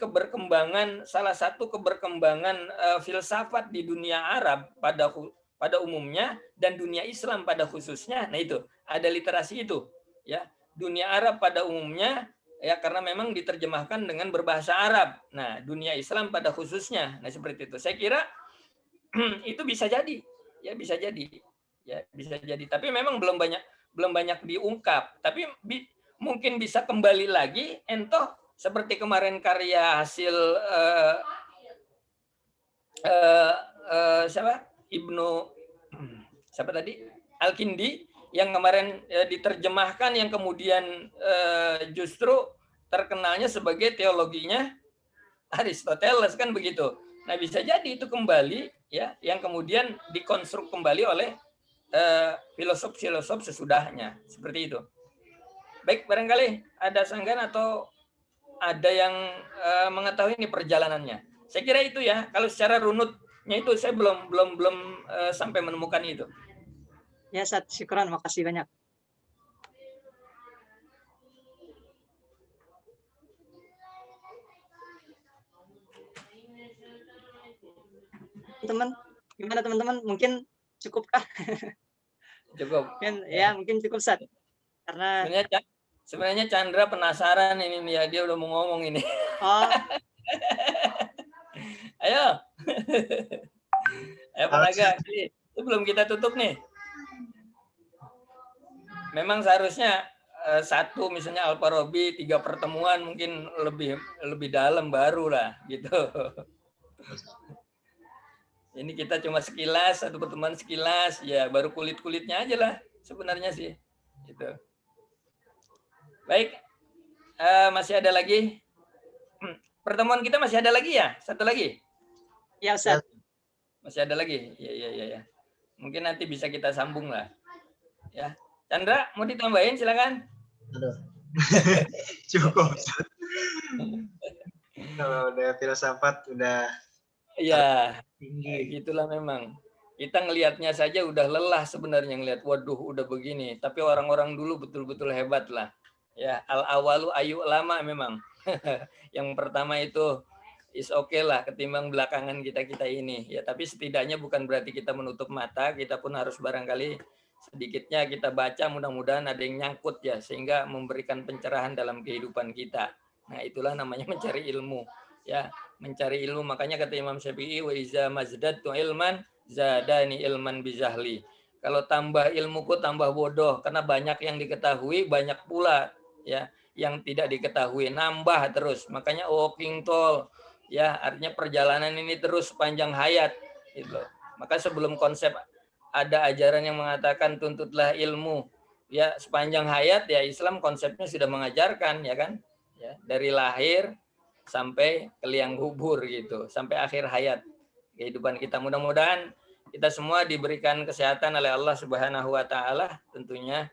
salah satu keberkembangan filsafat di dunia Arab pada umumnya dan dunia Islam pada khususnya. Nah, itu ada literasi itu ya, dunia Arab pada umumnya ya, karena memang diterjemahkan dengan berbahasa Arab. Nah, dunia Islam pada khususnya. Nah, seperti itu. Saya kira itu bisa jadi. Ya, bisa jadi. Ya, bisa jadi. Tapi memang belum banyak diungkap. Tapi mungkin bisa kembali lagi entoh seperti kemarin karya hasil siapa tadi? Al-Kindi yang kemarin diterjemahkan, yang kemudian justru terkenalnya sebagai teologinya Aristoteles kan begitu. Nah, bisa jadi itu kembali ya, yang kemudian dikonstruk kembali oleh filosof sesudahnya, seperti itu. Baik, barangkali ada sanggahan atau ada yang mengetahui ini perjalanannya. Saya kira itu ya, kalau secara runutnya itu saya belum sampai menemukan itu. Ya, Ustaz, syukran, makasih banyak. Gimana teman-teman? Mungkin cukupkah? Cukup. Mungkin cukup, Ustaz. Karena sebenarnya Chandra penasaran ini nih ya, dia udah mau ngomong ini. Oh. Ayo. Ayo Panaga, itu belum kita tutup nih. Memang seharusnya satu misalnya Al-Farabi 3 pertemuan mungkin lebih dalam baru lah gitu. Ini kita cuma sekilas, satu pertemuan sekilas, ya baru kulit-kulitnya aja lah sebenarnya sih. Gitu. Baik, masih ada lagi? Pertemuan kita masih ada lagi ya? Satu lagi? Ya, Ustaz. Masih ada lagi? Ya. Mungkin nanti bisa kita sambung lah. Ya, Chandra, mau ditambahin silakan. Aduh. Cukup. Kalau udah filsafat udah tinggi. Gitulah memang. Kita ngelihatnya saja udah lelah sebenarnya ngelihat. Waduh, udah begini. Tapi orang-orang dulu betul-betul hebat lah. Ya, al-awalu ayu lama memang. Yang pertama itu is okay lah ketimbang belakangan kita ini. Ya, tapi setidaknya bukan berarti kita menutup mata. Kita pun harus barangkali sedikitnya kita baca, mudah-mudahan ada yang nyangkut ya, sehingga memberikan pencerahan dalam kehidupan kita. Nah, itulah namanya mencari ilmu. Ya, mencari ilmu. Makanya kata Imam Syafi'i, wa iza mazdadtu ilman zadani ilman bizahli. Kalau tambah ilmuku tambah bodoh, karena banyak yang diketahui, banyak pula ya yang tidak diketahui, nambah terus. Makanya walking tall ya, artinya perjalanan ini terus sepanjang hayat gitu. Maka sebelum konsep ada ajaran yang mengatakan tuntutlah ilmu ya sepanjang hayat, ya Islam konsepnya sudah mengajarkan ya kan, ya dari lahir sampai ke liang kubur gitu, sampai akhir hayat kehidupan kita. Mudah-mudahan kita semua diberikan kesehatan oleh Allah Subhanahu wa taala, tentunya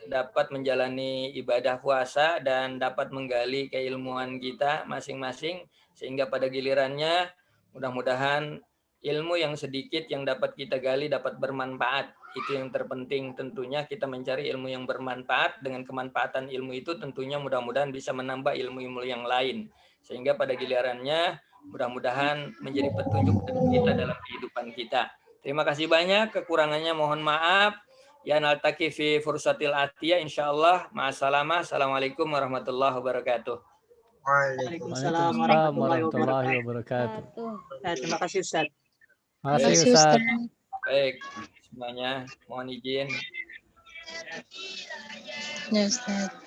dapat menjalani ibadah puasa dan dapat menggali keilmuan kita masing-masing, sehingga pada gilirannya mudah-mudahan ilmu yang sedikit yang dapat kita gali dapat bermanfaat. Itu yang terpenting, tentunya kita mencari ilmu yang bermanfaat. Dengan kemanfaatan ilmu itu tentunya mudah-mudahan bisa menambah ilmu-ilmu yang lain, sehingga pada gilirannya mudah-mudahan menjadi petunjuk kita dalam kehidupan kita. Terima kasih banyak, kekurangannya mohon maaf. Ya, naltaqi fi fursatil atiyah insyaallah. Ma'assalamah. Assalamualaikum warahmatullahi wabarakatuh. Waalaikumsalam warahmatullahi wabarakatuh. Terima kasih, Ustaz. Terima kasih, Ustaz. Baik, semuanya mohon izin. Ya, Ustaz.